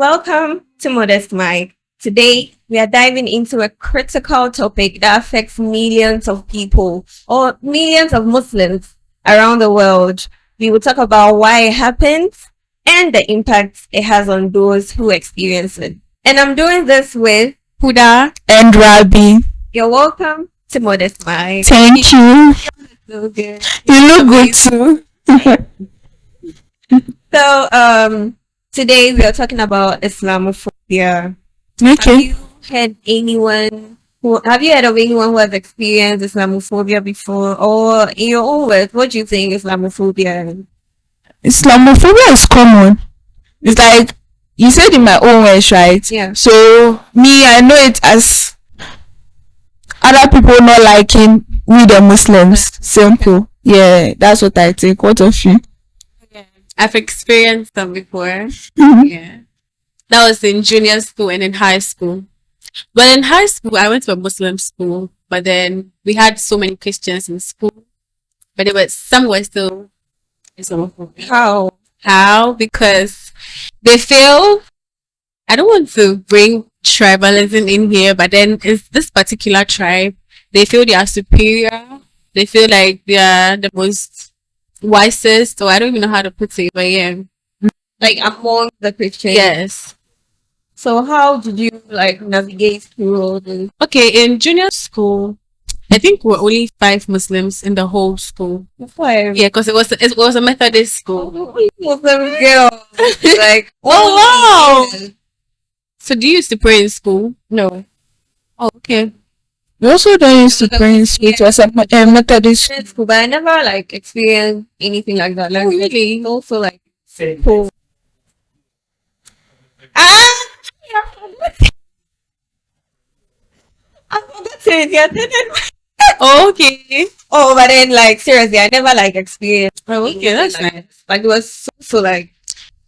Welcome to Modest Mike. Today, we are diving into a critical topic that affects millions of people or millions of Muslims around the world. We will talk about why it happens and the impact it has on those who experience it. And I'm doing this with Huda and Rabi. You're welcome to Modest Mike. Thank you. So good. You look good too. So, today we are talking about Islamophobia. Okay. Have you heard of anyone who has experienced Islamophobia before? Or in your own words, what do you think Islamophobia is? Islamophobia is common. It's like you said in my own words, right? Yeah. So I know it as other people not liking we the Muslims. Simple. Yeah, that's what I think. What of you? I've experienced them before. Yeah. That was in junior school and in high school. But in high school, I went to a Muslim school, but then we had so many Christians in school. But some were still Islamophobic. How? Because they feel, I don't want to bring tribalism in here, but then it's this particular tribe. They feel they are superior. They feel like they are the most wisest, so I don't even know how to put it, but yeah. Like among the Christians? Yes. So how did you navigate through all this? Okay, in junior school, I think we're only 5 Muslims in the whole school. 5? Yeah, because it was a Methodist school. Muslim girls. Oh wow! So do you used to pray in school? No. Oh, okay. We also don't used to pray in school. It was a Methodist School, but I never experienced anything like that. Like, really? It's also cool. I forgot it. Yeah. Okay. Oh, but then seriously, I never experienced. Oh, okay, that's nice. It was so Oh,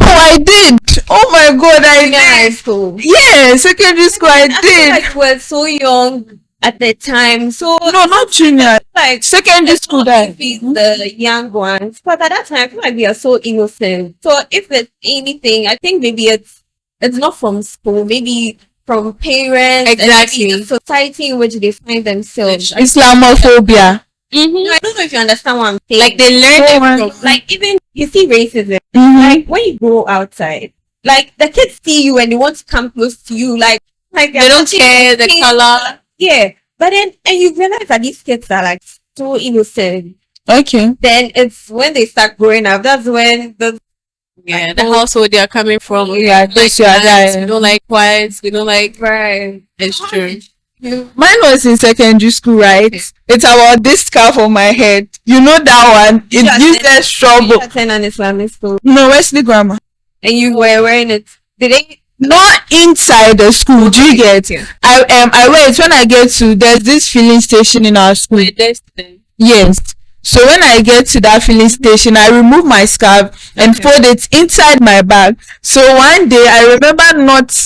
I did. Oh my God, I did. high school. Yeah, secondary school, I did. We were so young at the time. So No, not junior. Secondary it's school. not even the young ones, but at that time, I feel like we are so innocent. So if it's anything, I think maybe it's not from school, maybe from parents, Exactly. and maybe the society in which they find themselves. Islamophobia. I don't know if you understand what I'm saying. Like they learn it from Even you see racism. When you go outside, the kids see you and they want to come close to you. They don't care the color. Yeah, but then and you realize that these kids are so innocent. Okay. Then it's when they start growing up. That's when the household they are coming from. Yeah, this you are We right. don't like whites. We don't like. right. It's true. Mine was in secondary school, right? It's about this scarf on my head. You know that one? It gives us trouble. You attend an Islamic school No, Wesley Grammar. and you were wearing it. Did they? Not inside the school. Do you get? Yeah. I wear it when I get to. There's this filling station in our school. Yes. So when I get to that filling station, I remove my scarf and fold it inside my bag. So one day I remember not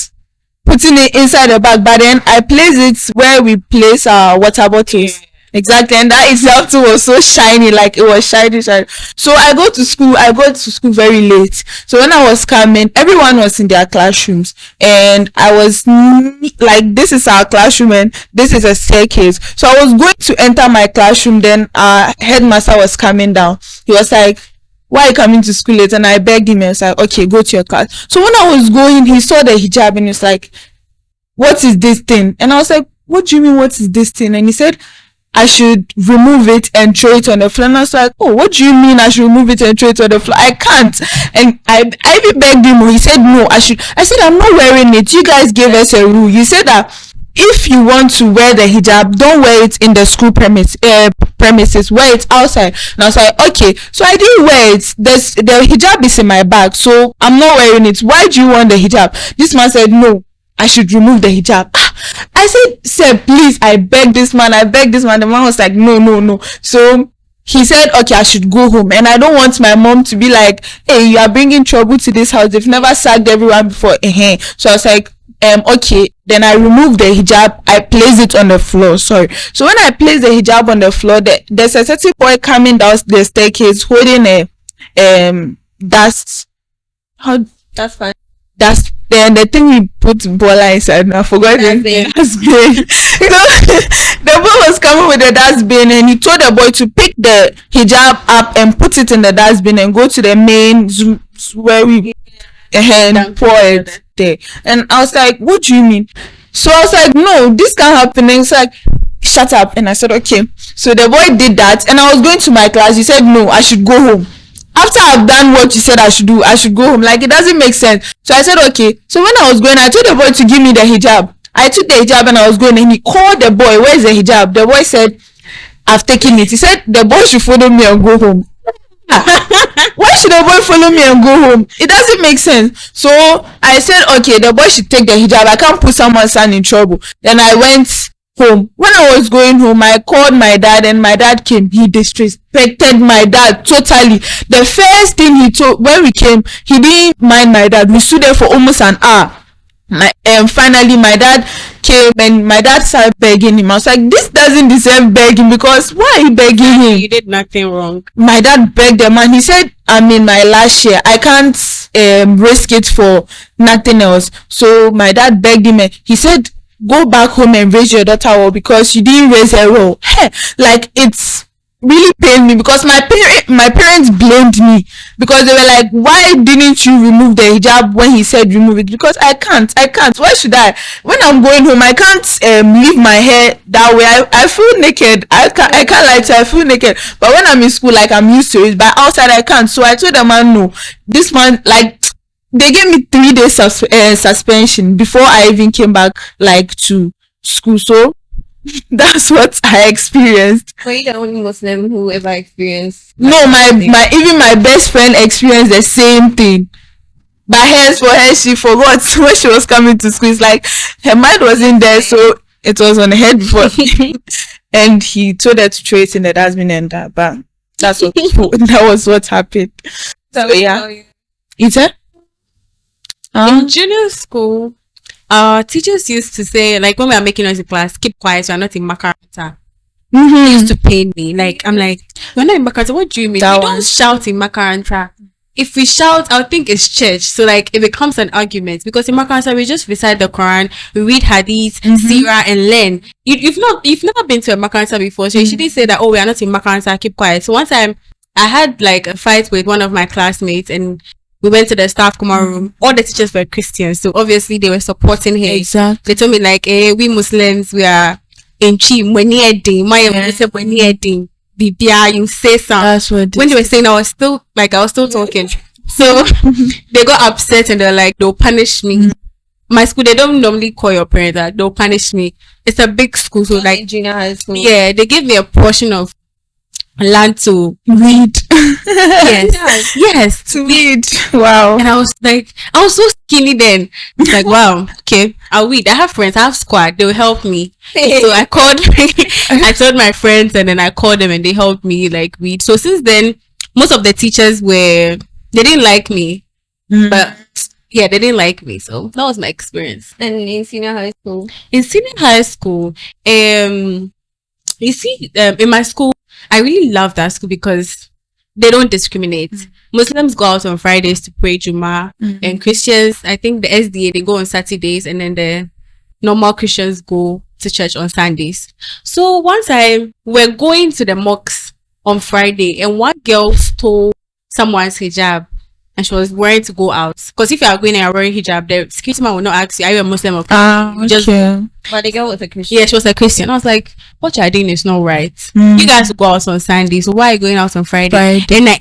putting it inside the bag, but then I place it where we place our water bottles. Exactly, and that itself too was so shiny, it was shiny. So I got to school very late. So when I was coming, everyone was in their classrooms, and I was this is our classroom and this is a staircase. So I was going to enter my classroom, then our headmaster was coming down. He was like, "Why are you coming to school late?" And I begged him and I was like, "Okay, go to your class." So when I was going, he saw the hijab and he was like, "What is this thing?" And I was like, "What do you mean, what is this thing?" And he said I should remove it and throw it on the floor. And I was like, "Oh, what do you mean I should remove it and throw it on the floor? I can't." And I even begged him. He said, "No, I should." I said, "I'm not wearing it. You guys gave us a rule. You said that if you want to wear the hijab, don't wear it in the school premises, wear it outside." And I was like, "Okay." So I didn't wear it. The hijab is in my bag, so I'm not wearing it. Why do you want the hijab? This man said, "No, I should remove the hijab." I said, "Sir, please, I beg this man. The man was like, no. So he said, "Okay, I should go home. And I don't want my mom to be like, 'Hey, you are bringing trouble to this house. They've never sacked everyone before.'" So I was like, okay. Then I removed the hijab. I placed it on the floor. Sorry. So when I placed the hijab on the floor, there's a certain boy coming down the staircase holding a dust. That's fine. Dust then the thing we put Bola inside, I forgot the dustbin. So the boy was coming with the dustbin, and he told the boy to pick the hijab up and put it in the dustbin and go to the main where we pour it there. And I was like, what do you mean? So I was like, no, this can't happen. And it's like, shut up. And I said, okay. So the boy did that, and I was going to my class. He said, no, I should go home. After I've done what you said I should do, I should go home. Like, it doesn't make sense. So I said, okay. So when I was going, I told the boy to give me the hijab. I took the hijab and I was going, and he called the boy, where's the hijab? The boy said, I've taken it. He said the boy should follow me and go home. Why should the boy follow me and go home? It doesn't make sense. So I said, okay, the boy should take the hijab. I can't put someone's son in trouble. Then I went home. When I was going home, I called my dad, and my dad came. He disrespected my dad totally. The first thing he told, when we came, he didn't mind my dad. We stood there for almost an hour. Finally my dad came, and my dad started begging him. I was like, this doesn't deserve begging, because why are you begging him? You did nothing wrong. My dad begged him, and he said, I'm in my last year, I can't risk it for nothing else. So my dad begged him, and he said, go back home and raise your daughter well, because you didn't raise her well. Hey, like, it's really pained me, because my parents blamed me, because they were like, why didn't you remove the hijab when he said remove it? Because I can't. Why should I? When I'm going home, I can't leave my hair that way. I feel naked. I can't lie to you, I feel naked. But when I'm in school, like, I'm used to it, but outside I can't. So I told the man, no, this man, like, they gave me 3 days suspension before I even came back, like, to school. So that's what I experienced. Were you the only Muslim who ever experienced? No, my even my best friend experienced the same thing. But hence for her, she forgot when she was coming to school. It's like her mind wasn't there, so it was on her head before. And he told her to throw it in the dustbin, and but that's what that was what happened. So yeah, is it? In junior school, teachers used to say, like, when we are making noise in class, keep quiet, we are not in Makaranta. It used to pain me. Like, I'm like, we're not in Makaranta, what do you mean? We don't shout in Makaranta. If we shout, I would think it's church. So, like, it becomes an argument, because in Makaranta we just recite the Quran, we read Hadith, Sirah, and learn. You've never been to a Makaranta before, so she didn't say that, oh, we are not in Makaranta, keep quiet. So one time I had like a fight with one of my classmates, and we went to the staff command room. All the teachers were Christians, so obviously they were supporting him. Exactly. They told me, like, we Muslims, we are in chi when you eating, Bibia, you say something. That's what when they were saying, I was still talking. So they got upset, and they're like, they'll punish me. My school, they don't normally call your parents that. They'll punish me. It's a big school, so like junior high school. Yeah, they gave me a portion of land to read. yes, to read. Wow. And I was so skinny then. Like, wow, okay, I'll read. I have friends, I have squad, they'll help me. So I told my friends, and then I called them, and they helped me like read. So since then, most of the teachers they didn't like me. But yeah, they didn't like me. So that was my experience. And in senior high school? In senior high school, you see, in my school, I really love that school because they don't discriminate. Muslims go out on Fridays to pray Jummah, and Christians, I think the SDA, they go on Saturdays, and then the normal Christians go to church on Sundays. So one time, we're going to the mosque on Friday, and one girl stole someone's hijab, and she was wearing to go out. Because if you are going and you're wearing hijab, the security man will not ask you, are you a Muslim or Christian? But the girl was a Christian. Yeah, she was a Christian. I was like, what you're doing is not right. You guys go out on Sunday, so why are you going out on Friday? Then like,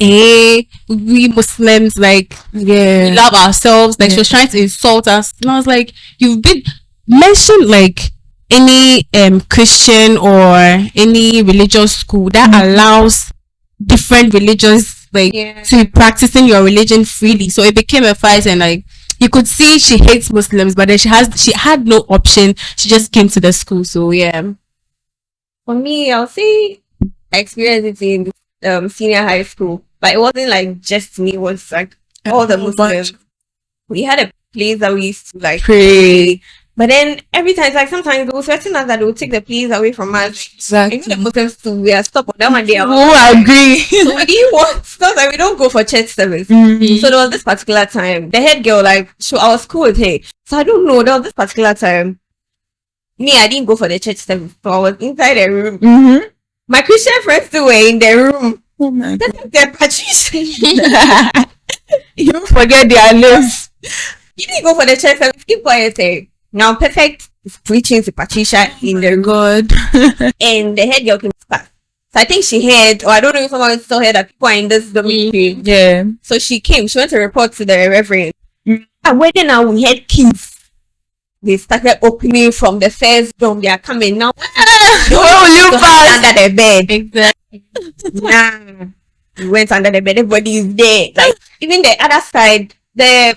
we Muslims, like, we love ourselves. Like, she was trying to insult us. And I was like, you've been mentioned like any Christian or any religious school that allows different religions to be practicing your religion freely. So it became a fight, and like, you could see she hates Muslims, but then she had no option. She just came to the school. So yeah. For me, I'll say I experienced it in senior high school, but it wasn't like just me. It was like all the Muslims. We had a place that we used to like pray, But then every time, it's like sometimes they will threaten us that they will take the place away from us. Exactly. You know, the Muslims too, we are stop on that one day. Who agree? So we didn't want stuff like we don't go for church service. Mhm. So there was this particular time, the head girl, like, I was cool with her. So I don't know, there was this particular time. Me, I didn't go for the church service. So I was inside the room. Mm-hmm. My Christian friends too were in the room. Oh my god. They're Patricia. You don't forget their names. You didn't go for the church service. Keep quiet. Now, Perfect is preaching to Patricia in the room. God. And the head girl came to class. So I think she heard, or I don't know if someone still heard that people are in this dormitory. Yeah. So she came. She went to report to the reverend. Mm. And when then now we had keys. They started opening from the first dorm. They are coming now. Where will you pass? Under the bed. Exactly. Nah. We went under the bed. Everybody is there. Like even the other side, the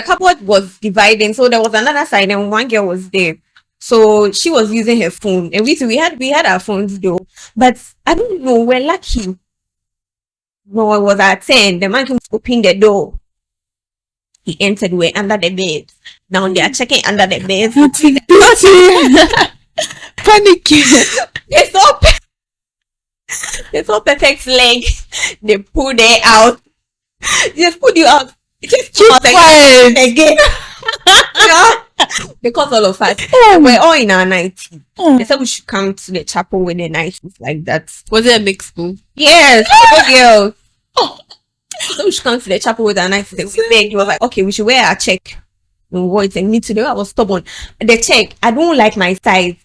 cupboard was dividing. So there was another side, and one girl was there. So she was using her phone, and we had our phones though. But I don't know. We're lucky. No, it was at 10. The man came to open the door. He entered. We're under the bed. Now they are checking under the bed. Panicking. They saw Perfect's leg. They pulled it out. Just put you out. Just Keep come out quiet. again. Because all of us we're all in our 90s. They said we should come to the chapel with the 90s like that. Was it a mixed school? Yes, girls. So we should come to the chapel with our 90s. We begged. He was like, okay, we should wear our check. And what it me to do? I was stubborn. The check, I don't like my size.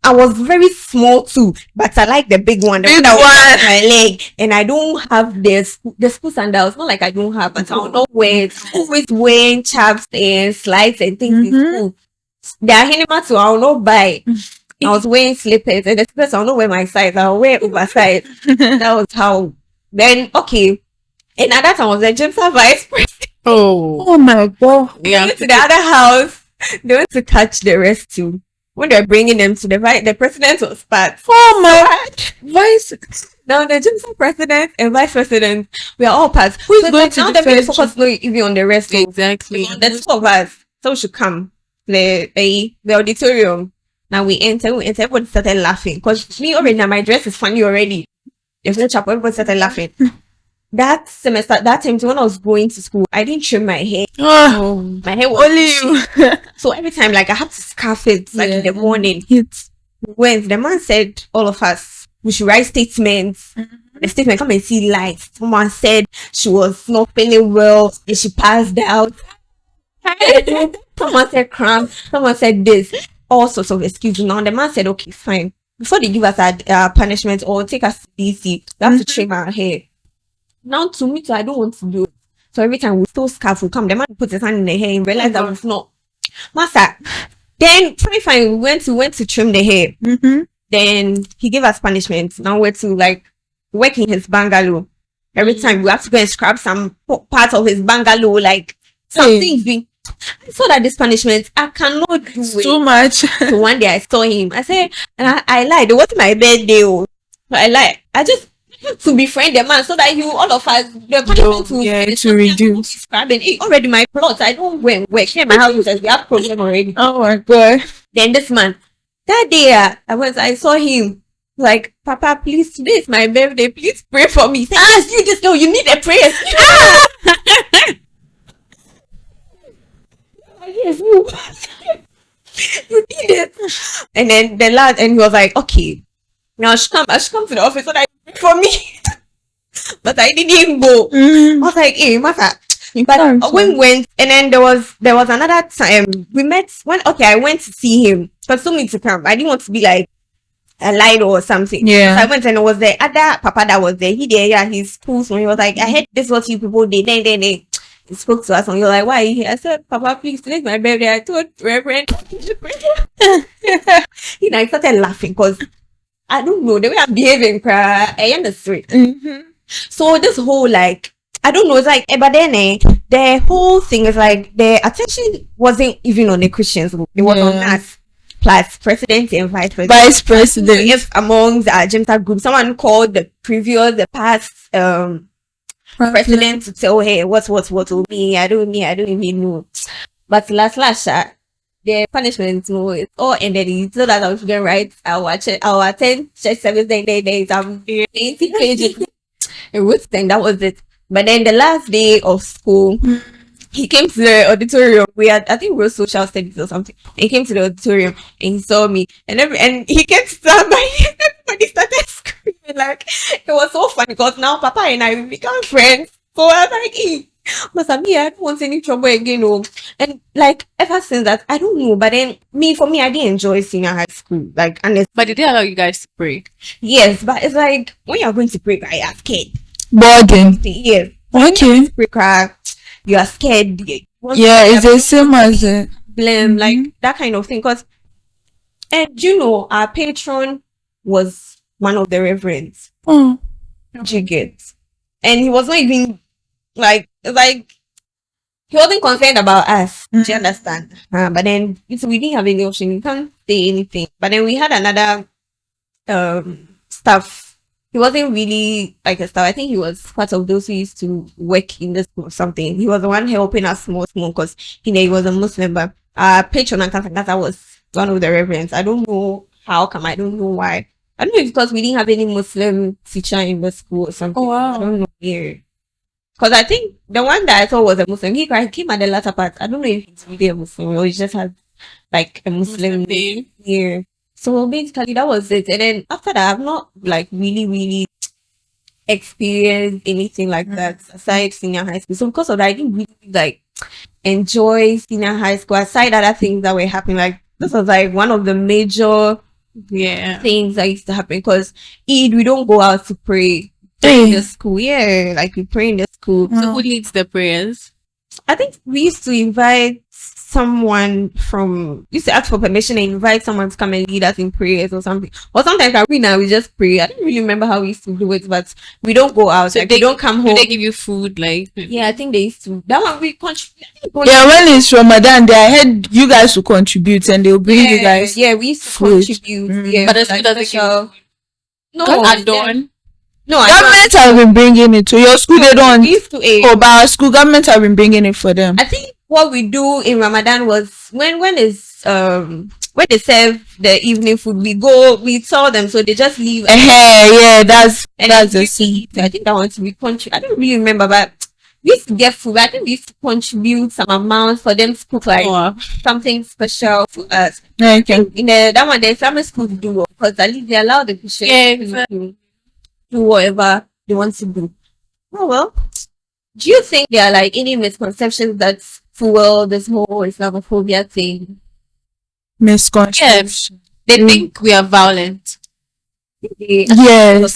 I was very small too, but I like the big one. The one that was on my leg, and I don't have the school sandals. Not like I don't have, but I don't know where. It's always wearing chaps and slides and things in school. They are hinima too. I don't know buy. I was wearing slippers, and the slippers I don't know wear my size. I'll wear oversized. That was how. Then okay, and at that time I was a gym vice president. Oh my god. Yeah. Went to the other house. They went to catch the rest too. When they're bringing them to the president was part. Oh my vice. Now the gym president and vice president, we are all parts. Who's So going it's to like now the they're really first focused not even on the rest. Exactly. The two of us. So we should come. The auditorium. Now we enter, everybody started laughing. Because me already now my dress is funny already. There's no chapel, everybody started laughing. That semester, that time when I was going to school, I didn't trim my hair. Oh, My hair was only you. so every time like I have to scarf it like in the morning. It's When the man said all of us we should write statements. The statement come and see life. Someone said she was not feeling well and she passed out. Someone said cramp. Someone said this. All sorts of excuses. Now the man said, okay, fine. Before they give us a punishment or take us to DC, we have to trim our hair. Now to me, too, I don't want to do it. So every time we still scarf will come, the man puts his hand in the hair and realize that we've not. Master. Then fine, we went to trim the hair. Then he gave us punishment. Now we're to like work in his bungalow. Every time we have to go and scrap some part of his bungalow, like something big. I saw that this punishment, I cannot do it. too much. So one day I saw him. I said, and I lied. It wasn't my birthday. But I lied. I just have to befriend the man so that you all of us the punishment to reduce. Describing it already my plot. I don't work here. My house says we have problem already. Oh my god. Then this man, that day I saw him like, Papa, please, today is my birthday. Please pray for me. He said, you just know you need a prayer. Yes, you need it. And then the lad, and he was like, okay, now I should come to the office so that you pray for me. But I didn't go. I was like, hey, Masa. But when we went, and then there was another time we met when I went to see him. But told me to come. I didn't want to be like a light or something. Yeah. So I went and it was the other papa that was there. His school. So he was like, I heard this is what you people did. Then he spoke to us and you're like, why are you here? I said, Papa, please, today's my birthday. I told Reverend. I started laughing because I don't know the way I'm behaving. I understand. So this whole like, I don't know, it's like, but then the whole thing is like the attention wasn't even on the Christians. It was on us. Plus president and vice president. Vice president. If amongst our Jamaica group, someone called the past president to tell, hey, what's with me? I don't even know. But last the punishment, no, it's all ended it so that I was going right. I'll attend church service days. I'm 80 pages. It was then that was it. But then the last day of school, he came to the auditorium. I think we were social studies or something. He came to the auditorium and he saw me, and he came to stand by me. Everybody started screaming. Like, it was so funny because now Papa and I become friends. So I was like, hey, but I don't want any trouble again. Oh. And like ever since that, I don't know. But then for me, I didn't enjoy senior high school. Like, honestly. But did they allow you guys to pray? Yes, but it's like when you're going to pray, I am scared. Burden. Yes. Okay. You are scared. Yeah, it's the same as it. Blame, like that kind of thing. Because, and you know, our patron was one of the reverends. Oh. You get, and he was not even like he wasn't concerned about us. Do you understand? But then we didn't have any option. We can't say anything. But then we had another staff. He wasn't really like a staff. I think he was part of those who used to work in the school or something. He was the one helping us small because he was a Muslim. But our patron and that was one of the reverends. I don't know how come. I don't know why. I don't know if because we didn't have any Muslim teacher in the school or something. Oh wow. I don't know. Yeah. Because I think the one that I thought was a Muslim, he came at the latter part. I don't know if he's really a Muslim or he just had like a Muslim name. Yeah. So basically that was it. And then after that, I've not like really experienced anything like that aside senior high school. So because of that, I didn't really like enjoy senior high school aside other things that were happening. Like this was like one of the major things that used to happen because Eid, we don't go out to pray in the school. Yeah, like we pray in the school. So who leads the prayers? I think we used to invite someone used to ask for permission and invite someone to come and lead us in prayers or something. Or sometimes we just pray. I don't really remember how we used to do it, but we don't go out. So like they don't come home. They give you food, like yeah, I think they used to. That one we contribute. Yeah, when it's Ramadan, I heard you guys to contribute and they'll bring you guys. Yeah, we used to food. Contribute. Yeah, but the school doesn't give. No, add-on. No, government have been bringing it to your school. They don't. But our school government have been bringing it for them. I think what we do in Ramadan was when they serve the evening food, we tell them, so they just leave. Yeah, that's the thing. I think that one to be contribute. I don't really remember, but we used to get food. I think we used to contribute some amount for them to cook like something special for us. Okay. In that one, the Islamic schools do because at least they allow the Christians to do whatever they want to do. Oh well. Do you think there are like any misconceptions that fuel this whole islamophobia thing? Misconceptions. They think we are violent. Yes.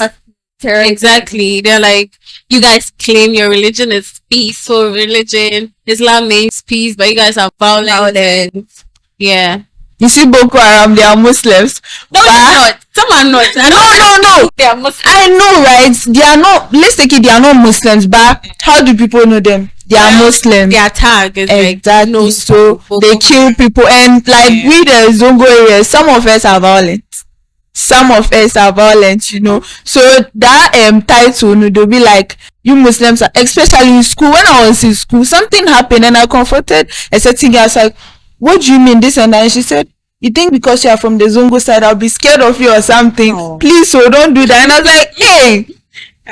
Exactly. They're like, you guys claim your religion is peaceful religion. Islam means peace, but you guys are violent. Yeah. You see Boko Haram, they are Muslims. No, they're not. Some are not. No. They are Muslims. I know, right? They are not, let's take it, they are not Muslims, but how do people know them? They are Muslims. Their tag is exactly. Like, so they kill people. And like we the Zongo area, some of us are violent. You know. So that title, they'll be like, you Muslims are, especially in school. When I was in school, something happened and I confronted a certain girl. I was like, what do you mean this and that? And she said, you think because you are from the Zongo side, I'll be scared of you or something? Oh. Please, so don't do that. And I was like, hey,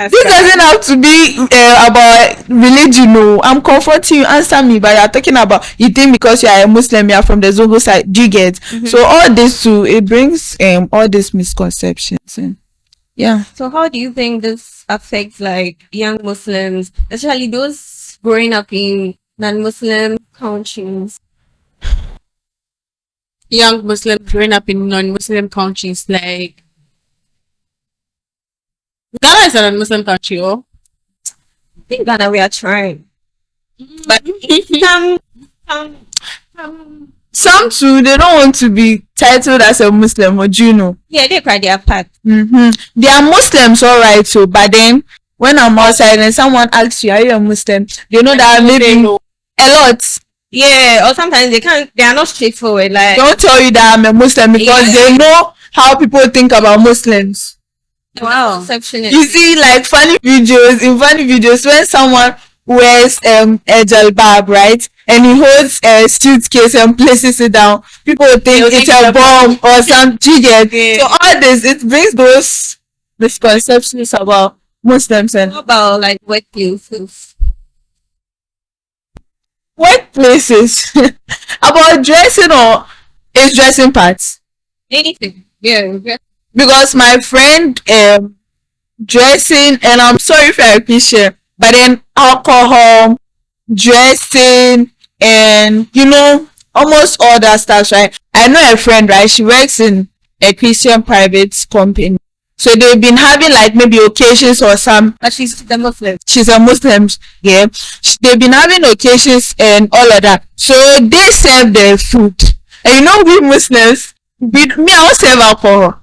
this doesn't have to be about religion. No, I'm confronting you. Answer me, but you're talking about you think because you are a Muslim, you are from the Zongo side. Do you get? So all this too, it brings all these misconceptions. And, yeah. So how do you think this affects like young Muslims, especially those growing up in non-Muslim countries? Young Muslims growing up in non-Muslim countries, like Ghana is a non-Muslim country, oh? I think Ghana we are trying, but some too they don't want to be titled as a Muslim, or do you know? Yeah, they cry their part. They are Muslims, all right. So, but then when I'm outside and someone asks you, "Are you a Muslim?" They know that maybe a lot. Yeah, or sometimes they are not straightforward. Like, don't tell you that I'm a Muslim because they know how people think about Muslims. Wow. You see, like funny videos when someone wears a jalbab, right? and he holds a suitcase and places it down, people will think They'll it's think a it's a bomb or some jigger. Yeah. So all this, it brings those misconceptions about Muslims and How about like workplaces? workplaces. About dressing, or is dressing parts. Anything. Yeah. Because my friend dressing, and I'm sorry if you're a Christian, but then alcohol, dressing, and almost all that stuff, right? I know a friend, right? She works in a Christian private company. So they've been having like maybe occasions or some. But she's the Muslim. She's a Muslim, yeah. They've been having occasions and all of that. So they serve their food. And we Muslims, me, I won't serve alcohol.